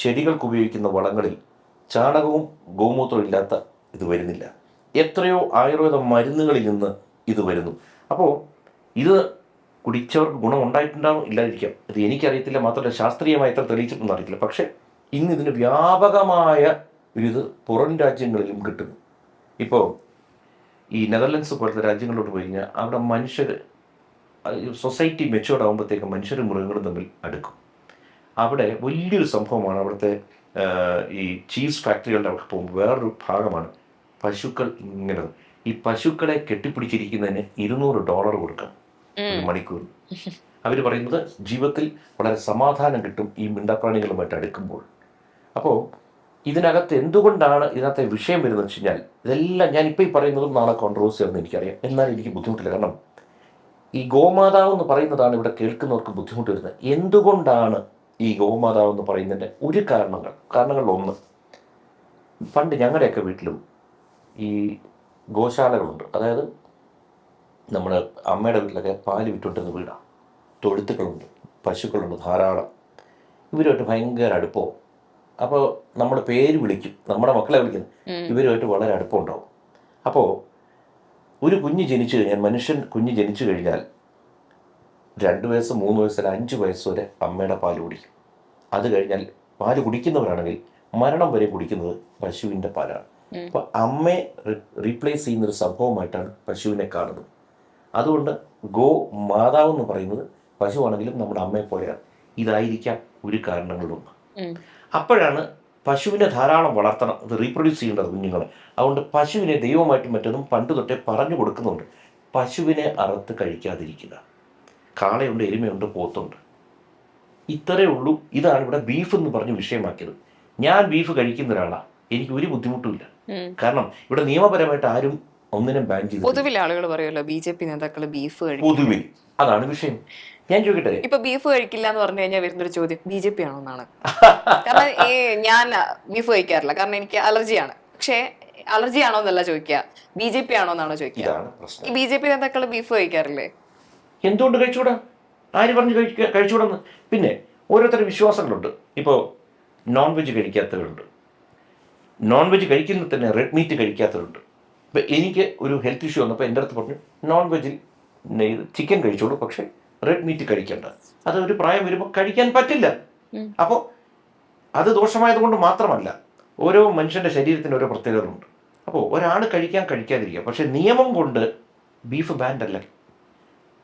ചെടികൾക്ക് ഉപയോഗിക്കുന്ന വളങ്ങളിൽ ചാണകവും ഗോമൂത്രവും ഇല്ലാത്ത ഇത് വരുന്നില്ല. എത്രയോ ആയുർവേദ മരുന്നുകളിൽ നിന്ന് ഇത് വരുന്നു. അപ്പോൾ ഇത് കുടിച്ചവർക്ക് ഗുണം ഉണ്ടായിട്ടുണ്ടാവും, ഇല്ലാതിരിക്കാം. അത് എനിക്കറിയത്തില്ല, മാത്രമല്ല ശാസ്ത്രീയമായി എത്ര തെളിയിച്ചിട്ടൊന്നും അറിയത്തില്ല. പക്ഷേ ഇന്ന് ഇതിന് വ്യാപകമായ ഒരിത് പുറം രാജ്യങ്ങളിലും കിട്ടുന്നു. ഇപ്പോൾ ഈ നെതർലൻഡ്സ് പോലത്തെ രാജ്യങ്ങളിലോട്ട് പോയി കഴിഞ്ഞാൽ അവിടെ മനുഷ്യർ, സൊസൈറ്റി മെച്ചുവേർഡ് ആകുമ്പോഴത്തേക്കും മനുഷ്യരും മൃഗങ്ങളും തമ്മിൽ അടുക്കും. അവിടെ വലിയൊരു സംഭവമാണ് അവിടുത്തെ ഈ ചീസ് ഫാക്ടറികളുടെ അവിടെ പോകുമ്പോൾ വേറൊരു ഭാഗമാണ് പശുക്കൾ. ഇങ്ങനെ ഈ പശുക്കളെ കെട്ടിപ്പിടിച്ചിരിക്കുന്നതിന് $200 കൊടുക്കണം ഒരു മണിക്കൂർ. അവർ പറയുന്നത് ജീവിതത്തിൽ വളരെ സമാധാനം കിട്ടും ഈ മിണ്ടാപ്രാണികളുമായിട്ട് അടുക്കുമ്പോൾ. അപ്പോൾ ഇതിനകത്ത് എന്തുകൊണ്ടാണ് ഇതിനകത്തെ വിഷയം വരുന്നത് വെച്ച് കഴിഞ്ഞാൽ, ഇതെല്ലാം ഞാനിപ്പോൾ ഈ പറയുന്നതും നാളെ കോൺട്രവേഴ്സി ആണെന്ന് എനിക്കറിയാം. എന്നാൽ എനിക്ക് ബുദ്ധിമുട്ടില്ല. കാരണം ഈ ഗോമാതാവ് എന്ന് പറയുന്നതാണ് ഇവിടെ കേൾക്കുന്നവർക്ക് ബുദ്ധിമുട്ട് വരുന്നത്. എന്തുകൊണ്ടാണ് ഈ ഗോമാതാവ് എന്ന് പറയുന്നതിൻ്റെ ഒരു കാരണങ്ങളിലൊന്ന്, പണ്ട് ഞങ്ങളുടെയൊക്കെ വീട്ടിലും ഈ ഗോശാലകളുണ്ട്. അതായത് നമ്മുടെ അമ്മയുടെ വീട്ടിലൊക്കെ പാല് വിട്ടുകൊണ്ടിരുന്ന വീടാണ്. തൊഴുത്തുകളുണ്ട്, പശുക്കളുണ്ട് ധാരാളം. ഇവരുമായിട്ട് ഭയങ്കര അടുപ്പവും. അപ്പോൾ നമ്മൾ പേര് വിളിക്കും, നമ്മുടെ മക്കളെ വിളിക്കുന്നത്, ഇവരുമായിട്ട് വളരെ അടുപ്പമുണ്ടാവും. അപ്പോൾ ഒരു കുഞ്ഞ് ജനിച്ചു കഴിഞ്ഞാൽ, കുഞ്ഞ് ജനിച്ചു കഴിഞ്ഞാൽ 2 വയസ്സ് 3 വയസ്സ് 5 വയസ്സ് വരെ അമ്മയുടെ പാല് കുടിക്കും. അത് കഴിഞ്ഞാൽ പാല് കുടിക്കുന്നവരാണെങ്കിൽ മരണം വരെ കുടിക്കുന്നത് പശുവിൻ്റെ പാലാണ്. അപ്പോൾ അമ്മയെ റീപ്ലേസ് ചെയ്യുന്നൊരു സംഭവമായിട്ടാണ് പശുവിനെ കാണുന്നത്. അതുകൊണ്ട് ഗോ മാതാവ് എന്ന് പറയുന്നത് പശുവാണെങ്കിലും നമ്മുടെ അമ്മയെ പോലെയാണ്. ഇതായിരിക്കാം ഒരു കാരണങ്ങളിലൊന്ന്. അപ്പോഴാണ് പശുവിനെ ധാരാളം വളർത്തണം, അത് റീപ്രൊഡ്യൂസ് ചെയ്യേണ്ടത് കുഞ്ഞുങ്ങളെ. അതുകൊണ്ട് പശുവിനെ ദൈവമായിട്ടും മറ്റൊന്നും പണ്ട് തൊട്ടേ പറഞ്ഞു കൊടുക്കുന്നുണ്ട്. പശുവിനെ അറുത്ത് കഴിക്കാതിരിക്കുക. കാളയുണ്ട്, എരുമയുണ്ട്, പോത്തുണ്ട്, ഇത്രയേ ഉള്ളൂ. ഇതാണ് ഇവിടെ ബീഫ് എന്ന് പറഞ്ഞ് വിഷയമാക്കിയത്. ഞാൻ ബീഫ് കഴിക്കുന്ന ഒരാളാണ്, എനിക്ക് ഒരു ബുദ്ധിമുട്ടുമില്ല. കാരണം ഇവിടെ നിയമപരമായിട്ട് ആരും ഒന്നിനും ബാൻ ചെയ്തു. പൊതുവിൽ ആളുകൾ പറയുമല്ലോ BJP നേതാക്കൾ ബീഫ് കഴിക്കും. പൊതുവിൽ അതാണ് വിഷയം. ഞാൻ ചോദിക്കട്ടെ, ഇപ്പൊ ബീഫ് കഴിക്കില്ല എന്ന് പറഞ്ഞു കഴിഞ്ഞാൽ വരുന്നൊരു ചോദ്യം BJP ആണോ എന്നാണ്. കാരണം ഞാൻ ബീഫ് കഴിക്കാറില്ല, കാരണം എനിക്ക് അലർജിയാണ്. പക്ഷേ അലർജി ആണോ എന്നല്ല ചോദിക്കുക, BJP ആണോ എന്നാണോ ചോദിക്കുക. ഈ BJP നേതാക്കൾ ബീഫ് കഴിക്കാറില്ലേ? എന്തുകൊണ്ട് കഴിച്ചുകൂടാ? ആര് പറഞ്ഞു കഴിച്ചുകൂടെന്ന്? പിന്നെ ഓരോരുത്തരും വിശ്വാസങ്ങളുണ്ട്. ഇപ്പോൾ നോൺ വെജ് കഴിക്കാത്തവരുണ്ട്, നോൺ വെജ് കഴിക്കുന്ന തന്നെ റെഡ് മീറ്റ് കഴിക്കാത്തവരുണ്ട്. ഇപ്പം എനിക്ക് ഒരു ഹെൽത്ത് ഇഷ്യൂ വന്നപ്പോൾ എൻ്റെ അടുത്ത് പറഞ്ഞു, നോൺ വെജിൽ ചിക്കൻ കഴിച്ചോളൂ, പക്ഷേ റെഡ് മീറ്റ് കഴിക്കേണ്ട. അത് ഒരു പ്രായം വരുമ്പോൾ കഴിക്കാൻ പറ്റില്ല. അപ്പോൾ അത് ദോഷമായത് കൊണ്ട് മാത്രമല്ല, ഓരോ മനുഷ്യൻ്റെ ശരീരത്തിന് ഓരോ പ്രത്യേകതകളുണ്ട്. അപ്പോൾ ഒരാൾ കഴിക്കാതിരിക്കുക. പക്ഷേ നിയമം കൊണ്ട് ബീഫ് ബാൻഡ് അല്ല.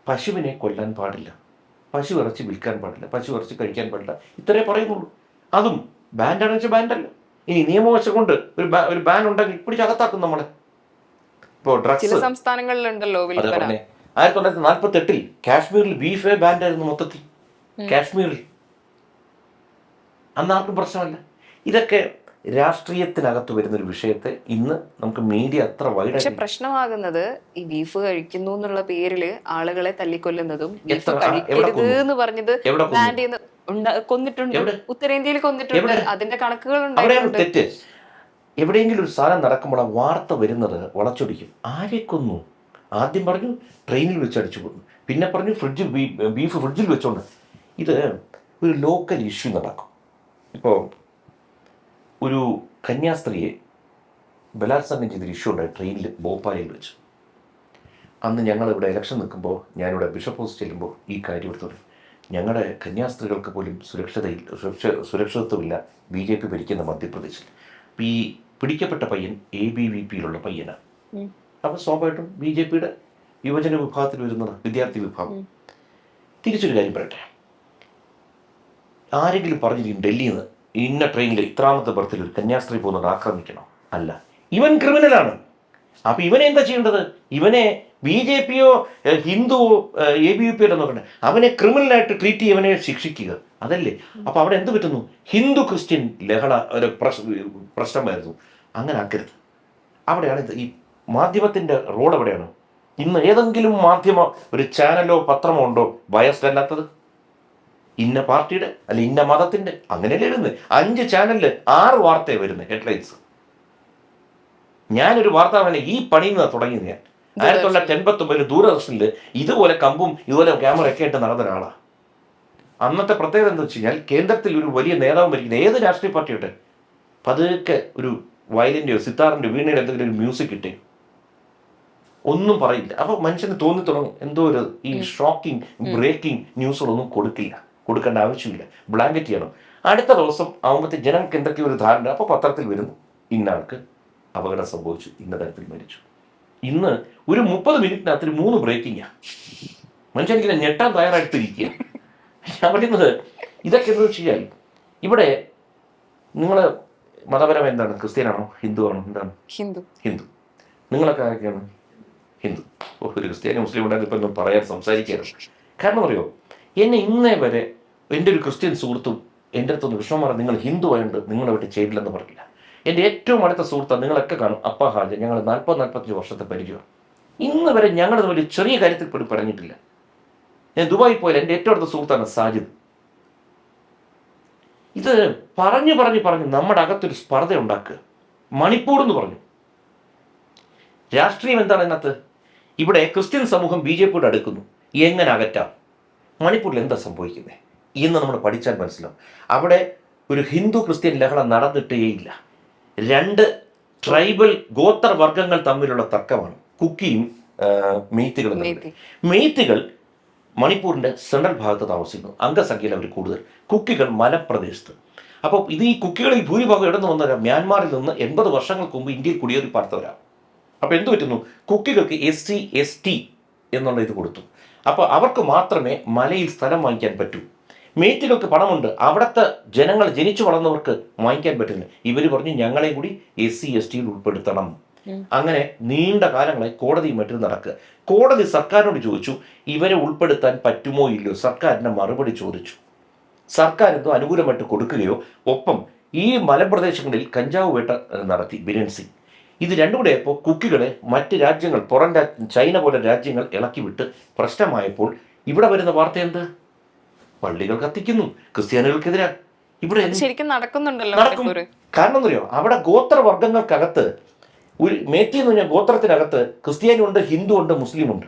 പശുവിനെ കൊല്ലാൻ പാടില്ല, പശു ഇറച്ചി വിൽക്കാൻ പാടില്ല, പശു ഇറച്ചി കഴിക്കാൻ പാടില്ല, ഇത്രേ പറയുന്നുള്ളൂ. അതും ബാൻഡാണെന്ന് വെച്ചാൽ ബാൻഡല്ല. ഇനി നിയമവശം കൊണ്ട് ഒരു ബാൻ ഉണ്ടെങ്കിൽ പിടിച്ചകത്താക്കും നമ്മളെ. ഇപ്പോൾ ഡ്രഗ്സ് സംസ്ഥാനങ്ങളിലുണ്ടല്ലോ. 1948 കാശ്മീരിൽ ബീഫ് ബാൻഡായിരുന്നു മൊത്തത്തിൽ. കാശ്മീരിൽ അന്ന് ആർക്കും പ്രശ്നമല്ല. ഇതൊക്കെ രാഷ്ട്രീയത്തിനകത്ത് വരുന്നൊരു വിഷയത്തെ ഇന്ന് നമുക്ക് മീഡിയ അത്ര വൈഡ്. പക്ഷെ പ്രശ്നമാകുന്നത് ഈ ബീഫ് കഴിക്കുന്നു എന്നുള്ള പേരില് ആളുകളെ തല്ലിക്കൊല്ലുന്നതും, ബീഫ് കഴിക്കരുത് എന്ന് പറഞ്ഞത് ബാൻ ചെയ്യുന്ന കൊന്നിട്ടുണ്ട്. ഉത്തരേന്ത്യയിൽ കൊന്നിട്ടുണ്ട്. അതിന്റെ കണക്കുകൾ ഉണ്ടായിട്ടുണ്ട്. തെറ്റ് എവിടെയെങ്കിലും ഒരു സാധനം നടക്കുമ്പോൾ ആ വാർത്ത വരുന്നത് വളച്ചൊടിക്കും. ആരെ കൊന്നു? ആദ്യം പറഞ്ഞു ട്രെയിനിൽ വെച്ച് അടിച്ചു കൊന്നു, പിന്നെ പറഞ്ഞു ബീഫ് ഫ്രിഡ്ജിൽ വെച്ചോണ്ട്. ഇത് ഒരു ലോക്കൽ ഇഷ്യൂ നടക്കും. ഇപ്പോൾ ഒരു കന്യാസ്ത്രീയെ ബലാത്സംഗം ചെയ്തൊരു ഇഷ്യൂ ഉണ്ടായി ട്രെയിനിൽ ഭോപ്പാലിൽ വെച്ച്. അന്ന് ഞങ്ങളിവിടെ ഇലക്ഷൻ നിൽക്കുമ്പോൾ, ഞാനിവിടെ ബിഷപ്പ് ഹൗസ് ചെല്ലുമ്പോൾ ഈ കാര്യം എടുത്തോളൂ. ഞങ്ങളുടെ കന്യാസ്ത്രീകൾക്ക് പോലും സുരക്ഷിതത്വമില്ല BJP ഭരിക്കുന്ന മധ്യപ്രദേശിൽ. അപ്പോൾ ഈ പിടിക്കപ്പെട്ട പയ്യൻ ABVP-യിലുള്ള പയ്യനാണ്. അപ്പോൾ സ്വാഭാവികമായിട്ടും BJP-യുടെ യുവജന വിഭാഗത്തിൽ വരുന്നതാണ്, വിദ്യാർത്ഥി വിഭാഗം. തിരിച്ചൊരു കാര്യം പറയട്ടെ, ആരെങ്കിലും പറഞ്ഞിരിക്കും ഡൽഹിയിൽ നിന്ന് ഇന്ന ട്രെയിനിൽ ഇത്രാമത്തെ ബർത്തിൽ ഒരു കന്യാസ്ത്രീ പോകുന്നത് ആക്രമിക്കണം? അല്ല, ഇവൻ ക്രിമിനലാണ്. അപ്പം ഇവനെ എന്താ ചെയ്യേണ്ടത്? ഇവനെ BJP-യോ ഹിന്ദുവോ ABVP-യോ നോക്കണ്ടേ, അവനെ ക്രിമിനലായിട്ട് ട്രീറ്റ് ചെയ്യവനെ ശിക്ഷിക്കുക, അതല്ലേ? അപ്പോൾ അവിടെ എന്ത് പറ്റുന്നു? ഹിന്ദു ക്രിസ്ത്യൻ ലഹള ഒരു പ്രശ്നമായിരുന്നു. അങ്ങനെ ആക്കരുത്. അവിടെയാണ് ഈ മാധ്യമത്തിൻ്റെ റോൾ. എവിടെയാണ് ഇന്ന് ഏതെങ്കിലും മാധ്യമ ഒരു ചാനലോ പത്രമോ ഉണ്ടോ ബയസ്ഡ് അല്ലാത്തത്? ഇന്ന പാർട്ടിയുടെ അല്ല ഇന്ന മതത്തിൻ്റെ അങ്ങനെയല്ലേ വരുന്നത്? 5 ചാനലിൽ 6 വാർത്തയാണ് വരുന്നത്, ഹെഡ്ലൈൻസ്. ഞാനൊരു വാർത്ത ഈ പണിയിൽ നിന്ന് തുടങ്ങിയത്. ഞാൻ 1989 ദൂരദർശനിൽ ഇതുപോലെ കമ്പും ഇതുപോലെ ക്യാമറ ഒക്കെ ആയിട്ട് നടന്ന ഒരാളാണ്. അന്നത്തെ പ്രത്യേകത എന്താ വെച്ച് കഴിഞ്ഞാൽ, കേന്ദ്രത്തിൽ ഒരു വലിയ നേതാവ് ഭരിക്കുന്ന ഏത് രാഷ്ട്രീയ പാർട്ടിയുടെ പതുക്കെ ഒരു വയലിൻ്റെയോ സിത്താറിൻ്റെയോ വീണയുടെ എന്തെങ്കിലും ഒരു മ്യൂസിക് ഇട്ടേ ഒന്നും പറയില്ല. അപ്പോൾ മനുഷ്യന് തോന്നി തുടങ്ങും എന്തോ ഒരു ഈ ഷോക്കിംഗ് ബ്രേക്കിംഗ് ന്യൂസുകളൊന്നും കൊടുക്കേണ്ട ആവശ്യമില്ല, ബ്ലാങ്കറ്റ് ചെയ്യണം. അടുത്ത ദിവസം ആകുമ്പോഴത്തെ ജനങ്ങൾക്ക് എന്തൊക്കെയോ ഒരു ധാരണ, അപ്പോൾ പത്രത്തിൽ വരുന്നു ഇന്ന ആൾക്ക് അപകടം സംഭവിച്ചു, ഇന്ന തരത്തിൽ മരിച്ചു. ഇന്ന് ഒരു 30 മിനിറ്റിനകത്ത് 3 ബ്രേക്കിങ്ങാണ്. മനുഷ്യനിങ്ങനെ ഞെട്ടാൻ തയ്യാറായിട്ടിരിക്കുക. ഞാൻ പറയുന്നത് ഇതൊക്കെ എന്ന് വെച്ച് കഴിഞ്ഞാൽ ഇവിടെ നിങ്ങൾ മതപരം എന്താണ്, ക്രിസ്ത്യനാണോ ഹിന്ദു ആണോ, എന്താണ്? ഹിന്ദു. നിങ്ങളൊക്കെ ആരൊക്കെയാണ്? ഹിന്ദു. ഒരു ക്രിസ്ത്യാനി മുസ്ലിം ഉണ്ടായിരുന്നു ഇപ്പം ഒന്നും പറയാൻ സംസാരിക്കാറ്. കാരണം അറിയോ, എന്നെ ഇന്നേ വരെ എൻ്റെ ഒരു ക്രിസ്ത്യൻ സുഹൃത്തും എൻ്റെ അടുത്തൊന്ന് വിഷമം പറഞ്ഞ് നിങ്ങൾ ഹിന്ദു ആയതുകൊണ്ട് നിങ്ങളെ വിട്ട് ചെയ്തില്ലെന്ന് പറഞ്ഞില്ല. എൻ്റെ ഏറ്റവും അടുത്ത സുഹൃത്താണ്, നിങ്ങളൊക്കെ കാണും, അപ്പ ഹാജ. ഞങ്ങൾ 40-45 വർഷത്തെ പരിചയമാണ്. ഇന്ന് വരെ ഞങ്ങൾ തമ്മിൽ ചെറിയ കാര്യത്തിൽ പോലും പറഞ്ഞിട്ടില്ല. ഞാൻ ദുബായിൽ പോയാൽ എൻ്റെ ഏറ്റവും അടുത്ത സുഹൃത്താണ് സാജിദ്. ഇത് പറഞ്ഞ് നമ്മുടെ അകത്തൊരു സ്പർദ്ധ ഉണ്ടാക്കുക. മണിപ്പൂർ എന്ന് പറഞ്ഞു. രാഷ്ട്രീയം എന്താണ് അതിനകത്ത്? ഇവിടെ ക്രിസ്ത്യൻ സമൂഹം BJP അടുക്കുന്നു, എങ്ങനെ അകറ്റാം? മണിപ്പൂരിൽ എന്താ സംഭവിക്കുന്നത് ഇന്ന് നമ്മൾ പഠിച്ചാൽ മനസ്സിലാവും. അവിടെ ഒരു ഹിന്ദു ക്രിസ്ത്യൻ ലഹള നടന്നിട്ടേയില്ല. 2 ട്രൈബൽ ഗോത്ര വർഗങ്ങൾ തമ്മിലുള്ള തർക്കമാണ് കുക്കിയും മെയ്ത്തികളും. മെയ്ത്തികൾ മണിപ്പൂരിൻ്റെ സെൻട്രൽ ഭാഗത്ത് താമസിക്കുന്നു, അംഗസംഖ്യയിൽ അവർ കൂടുതൽ. കുക്കികൾ മലപ്രദേശത്ത്. അപ്പോൾ ഇത് ഈ കുക്കികളിൽ ഭൂരിഭാഗം ഇടന്നു വന്നവരാണ് മ്യാൻമാറിൽ നിന്ന് 80 വർഷങ്ങൾക്ക് മുമ്പ് ഇന്ത്യയിൽ കുടിയേറി പാർത്തവരാണ്. അപ്പോൾ എന്ത് പറ്റുന്നു, കുക്കികൾക്ക് SC ST എന്നുള്ള ഇത് കൊടുത്തു. അപ്പോൾ അവർക്ക് മാത്രമേ മലയിൽ സ്ഥലം വാങ്ങിക്കാൻ പറ്റൂ. മേയ്ത്തികൾക്ക് പണമുണ്ട്, അവിടുത്തെ ജനങ്ങൾ ജനിച്ചു വളർന്നവർക്ക് വാങ്ങിക്കാൻ പറ്റില്ല. ഇവർ പറഞ്ഞു ഞങ്ങളെ കൂടി SC ST ഉൾപ്പെടുത്തണം. അങ്ങനെ നീണ്ട കാലങ്ങളായി കോടതിയും മറ്റും നടക്കുക. കോടതി സർക്കാരിനോട് ചോദിച്ചു ഇവരെ ഉൾപ്പെടുത്താൻ പറ്റുമോ ഇല്ലയോ. സർക്കാരിൻ്റെ മറുപടി ചോദിച്ചു. സർക്കാർ എന്തോ അനുകൂലമായിട്ട് കൊടുക്കുകയോ, ഒപ്പം ഈ മലപ്രദേശങ്ങളിൽ കഞ്ചാവ് വേട്ട നടത്തി ബിരൻസി. ഇത് രണ്ടും കൂടെ ആയപ്പോൾ കുക്കികളെ മറ്റ് രാജ്യങ്ങൾ, പുറം ചൈന പോലെ രാജ്യങ്ങൾ ഇളക്കി വിട്ട് പ്രശ്നമായപ്പോൾ ഇവിടെ വരുന്ന വാർത്ത എന്ത്? പള്ളികൾ കത്തിക്കുന്നു, ക്രിസ്ത്യാനികൾക്കെതിരെ. ഇവിടെ ശരിക്കും നടക്കുന്നുണ്ടല്ലോ. നടക്കും. കാരണം എന്തറിയോ, അവിടെ ഗോത്രവർഗങ്ങൾക്കകത്ത് ഒരു മേത്തി എന്ന് പറഞ്ഞാൽ ഗോത്രത്തിനകത്ത് ക്രിസ്ത്യാനി ഉണ്ട്, ഹിന്ദു ഉണ്ട്, മുസ്ലിം ഉണ്ട്.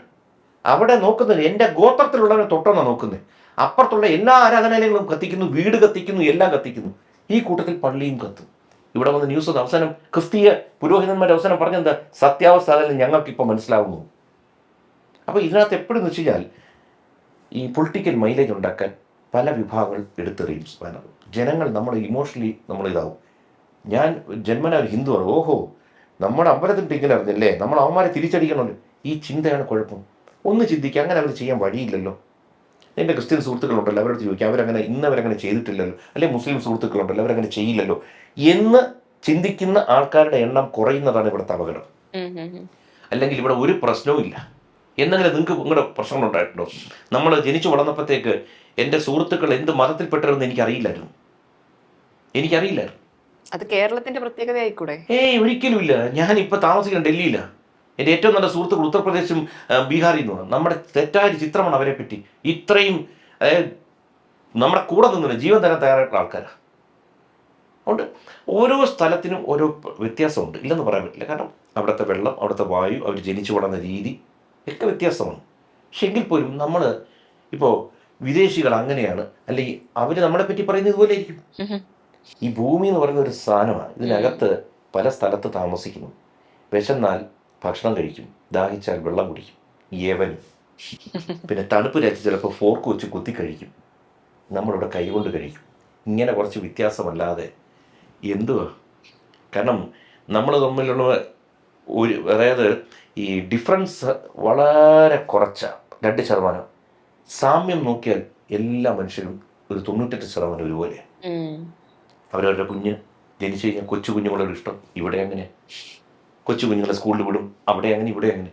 അവിടെ നോക്കുന്നത് എൻ്റെ ഗോത്രത്തിലുള്ളവരെ തൊട്ടെന്നാണ് നോക്കുന്നത്. അപ്പുറത്തുള്ള എല്ലാ ആരാധനാലയങ്ങളും കത്തിക്കുന്നു, വീട് കത്തിക്കുന്നു, എല്ലാം കത്തിക്കുന്നു. ഈ കൂട്ടത്തിൽ പള്ളിയും കത്തും. ഇവിടെ വന്ന് ന്യൂസ് അവസാനം ക്രിസ്തീയ പുരോഹിതന്മാരുടെ അവസാനം പറഞ്ഞെന്താ, സത്യാവസ്ഥ അതിൽ ഞങ്ങൾക്കിപ്പോൾ മനസ്സിലാവുന്നു. അപ്പോൾ ഇതിനകത്ത് എപ്പോഴും വെച്ച് കഴിഞ്ഞാൽ ഈ പൊളിറ്റിക്കൽ മൈലേജ് ഉണ്ടാക്കാൻ പല വിഭാഗങ്ങൾ എടുത്തെറിയും. ജനങ്ങൾ നമ്മൾ ഇമോഷണലി നമ്മളിതാവും. ഞാൻ ജന്മന ഒരു ഹിന്ദുവാണ്, ഓഹോ നമ്മുടെ അമ്പലത്തിൻ്റെ ഇങ്ങനെ അറിഞ്ഞല്ലേ, നമ്മൾ അവന്മാരെ തിരിച്ചടിക്കണമല്ലോ. ഈ ചിന്തയാണ് കുഴപ്പം. ഒന്ന് ചിന്തിക്കുക, അങ്ങനെ അവർ ചെയ്യാൻ വഴിയില്ലല്ലോ. എൻ്റെ ക്രിസ്ത്യൻ സുഹൃത്തുക്കളുണ്ടല്ലോ, അവരോട് ചോദിക്കുക, അവരങ്ങനെ ഇന്നവരങ്ങനെ ചെയ്തിട്ടില്ലല്ലോ, അല്ലെങ്കിൽ മുസ്ലിം സുഹൃത്തുക്കളുണ്ടല്ലോ, അവരങ്ങനെ ചെയ്യില്ലല്ലോ എന്ന് ചിന്തിക്കുന്ന ആൾക്കാരുടെ എണ്ണം കുറയുന്നതാണ് ഇവിടുത്തെ അപകടം. അല്ലെങ്കിൽ ഇവിടെ ഒരു പ്രശ്നവും ഇല്ല. എന്നെങ്കിലും നിങ്ങൾക്ക് നിങ്ങളുടെ പ്രശ്നങ്ങളുണ്ടായിട്ടുണ്ടോ? നമ്മൾ ജനിച്ചു വളർന്നപ്പോഴത്തേക്ക് എൻ്റെ സുഹൃത്തുക്കൾ എന്ത് മതത്തിൽപ്പെട്ടവരെന്ന് എനിക്കറിയില്ലായിരുന്നു. അത് കേരളത്തിന്റെ പ്രത്യേകത ആയിക്കൂടെ? ഒരിക്കലും ഇല്ല. ഞാൻ ഇപ്പോൾ താമസിക്കുന്നത് ഡൽഹിയിലാണ്. എൻ്റെ ഏറ്റവും നല്ല സുഹൃത്തുക്കൾ ഉത്തർപ്രദേശും ബീഹാറിൽ നിന്നാണ്. നമ്മുടെ തെറ്റായ ചിത്രമാണ് അവരെ പറ്റി. ഇത്രയും നമ്മുടെ കൂടെ നിന്നില്ല, ജീവൻ തരാൻ തയ്യാറായിട്ടുള്ള ആൾക്കാരാണ്. അതുകൊണ്ട് ഓരോ സ്ഥലത്തിനും ഓരോ വ്യത്യാസമുണ്ട്, ഇല്ലെന്ന് പറയാൻ പറ്റില്ല. കാരണം അവിടുത്തെ വെള്ളം, അവിടുത്തെ വായു, അവർ ജനിച്ചു വളർന്ന രീതി ഒക്കെ വ്യത്യാസമാണ്. പക്ഷെ എങ്കിൽ പോലും നമ്മൾ ഇപ്പോൾ വിദേശികൾ അങ്ങനെയാണ്, അല്ലെങ്കിൽ അവർ നമ്മളെ പറ്റി പറയുന്നത് ഇതുപോലെ ആയിരിക്കും. ഈ ഭൂമി എന്ന് പറയുന്ന ഒരു സാധനമാണ്. ഇതിനകത്ത് പല സ്ഥലത്ത് താമസിക്കുന്നു. വിശന്നാൽ ഭക്ഷണം കഴിക്കും, ദാഹിച്ചാൽ വെള്ളം കുടിക്കും, ഏവനും. പിന്നെ തണുപ്പ് രാജ്യം ചിലപ്പോൾ ഫോർക്ക് വെച്ച് കുത്തി കഴിക്കും, നമ്മളിവിടെ കൈകൊണ്ട് കഴിക്കും. ഇങ്ങനെ കുറച്ച് വ്യത്യാസമല്ലാതെ എന്തുവാ? കാരണം നമ്മൾ തമ്മിലുള്ള ഒരു, അതായത് ഈ ഡിഫറൻസ് വളരെ കുറച്ചാണ്, 2%. സാമ്യം നോക്കിയാൽ എല്ലാ മനുഷ്യരും ഒരു 98% ഒരുപോലെയാണ്. അവരവരുടെ കുഞ്ഞ് ജനിച്ചു കഴിഞ്ഞാൽ കൊച്ചു കുഞ്ഞുങ്ങളോട് ഇഷ്ടം. ഇവിടെ അങ്ങനെ കൊച്ചു കുഞ്ഞുങ്ങളെ സ്കൂളിൽ വിടും, അവിടെ അങ്ങനെ ഇവിടെ അങ്ങനെ.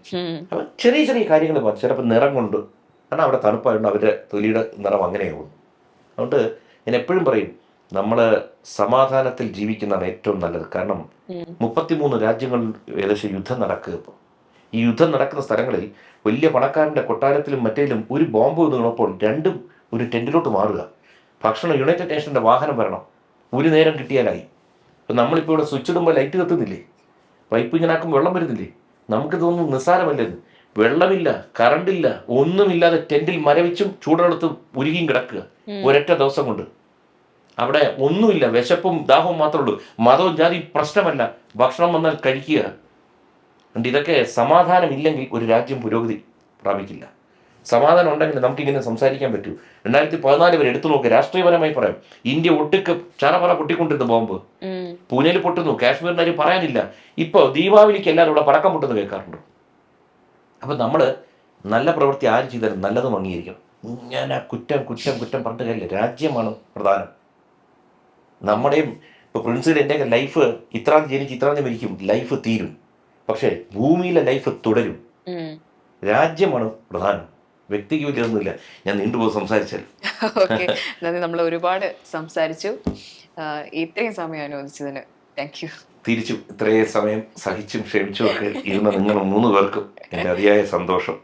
അപ്പം ചെറിയ ചെറിയ കാര്യങ്ങൾ പറഞ്ഞു. ചിലപ്പോൾ നിറം കൊണ്ട്, കാരണം അവിടെ തണുപ്പായതുകൊണ്ട് അവരുടെ തൊലിയുടെ നിറം അങ്ങനെയാവും. അതുകൊണ്ട് ഞാൻ എപ്പോഴും പറയും, നമ്മൾ സമാധാനത്തിൽ ജീവിക്കുന്നതാണ് ഏറ്റവും നല്ലത്. കാരണം 33 രാജ്യങ്ങളിൽ ഏകദേശം യുദ്ധം നടക്കുക. ഇപ്പോൾ ഈ യുദ്ധം നടക്കുന്ന സ്ഥലങ്ങളിൽ വലിയ പണക്കാരൻ്റെ കൊട്ടാരത്തിലും മറ്റേലും ഒരു ബോംബ് വീണപ്പോൾ രണ്ടും ഒരു ടെൻറ്റിലോട്ട് മാറുക. ഭക്ഷണം യുണൈറ്റഡ് നേഷൻ്റെ വാഹനം വരണം, ഒരു നേരം കിട്ടിയാലായി. ഇപ്പം നമ്മളിപ്പോൾ ഇവിടെ സ്വിച്ച് ഇടുമ്പോൾ ലൈറ്റ് കത്തുന്നില്ലേ, പൈപ്പ് ഇങ്ങനെ ആക്കുമ്പോൾ വെള്ളം വരുന്നില്ലേ? നമുക്ക് തോന്നുന്നു നിസ്സാരമല്ലെന്ന്. വെള്ളമില്ല, കറണ്ടില്ല, ഒന്നുമില്ലാതെ ടെൻറ്റിൽ മരവിച്ചും ചൂടുവെള്ളത്തും ഉരുകിയും കിടക്കുക ഒരൊറ്റ ദിവസം കൊണ്ട്. അവിടെ ഒന്നുമില്ല, വിശപ്പും ദാഹവും മാത്രമേ ഉള്ളൂ. മതവും ജാതി പ്രശ്നമല്ല, ഭക്ഷണം വന്നാൽ കഴിക്കുക. അതുകൊണ്ട് ഇതൊക്കെ സമാധാനം ഇല്ലെങ്കിൽ ഒരു രാജ്യം പുരോഗതി പ്രാപിക്കില്ല. സമാധാനം ഉണ്ടെങ്കിൽ നമുക്കിങ്ങനെ സംസാരിക്കാൻ പറ്റൂ. 2014 വരെ എടുത്തു നോക്കുക, രാഷ്ട്രീയപരമായി പറയാം, ഇന്ത്യ ഒട്ടുക്ക് ചറപറ പൊട്ടിക്കൊണ്ടിരുന്ന ബോംബ് പൂനെയിൽ പൊട്ടുന്നു, കാശ്മീരിനാര് പറയാനില്ല. ഇപ്പോൾ ദീപാവലിക്ക് എല്ലാവരും ഇവിടെ പടക്കം പൊട്ടുന്നത് കേൾക്കാറുണ്ട്. അപ്പം നമ്മൾ നല്ല പ്രവൃത്തി ആര് ചെയ്താലും നല്ലതും അംഗീകരിക്കണം. ഞാൻ ആ കുറ്റം കുറ്റം കുറ്റം പറഞ്ഞിട്ട് കാര്യമില്ല. രാജ്യമാണ് പ്രധാനം. നമ്മുടെയും ഇപ്പോൾ പ്രിൻസിൽ എൻ്റെയൊക്കെ ലൈഫ് ഇത്രാം ജനിച്ച് ഇത്രാം മരിക്കും, ലൈഫ് തീരും. പക്ഷേ ഭൂമിയിലെ ലൈഫ് തുടരും. രാജ്യമാണ് പ്രധാനം, വ്യക്തിക്ക് വലിയൊന്നുമില്ല. ഞാൻ നീണ്ടുപോയി സംസാരിച്ചാൽ. ഓക്കെ, നന്ദി. നമ്മൾ ഒരുപാട് സംസാരിച്ചു. ഇത്രയും സമയം അനുവദിച്ചതിന് താങ്ക് യു. തിരിച്ചും ഇത്രയും സമയം സഹിച്ചും ക്ഷമിച്ചും ഒക്കെ ഇരുന്ന നിങ്ങൾ 3 പേർക്കും എൻ്റെ അതിയായ സന്തോഷം.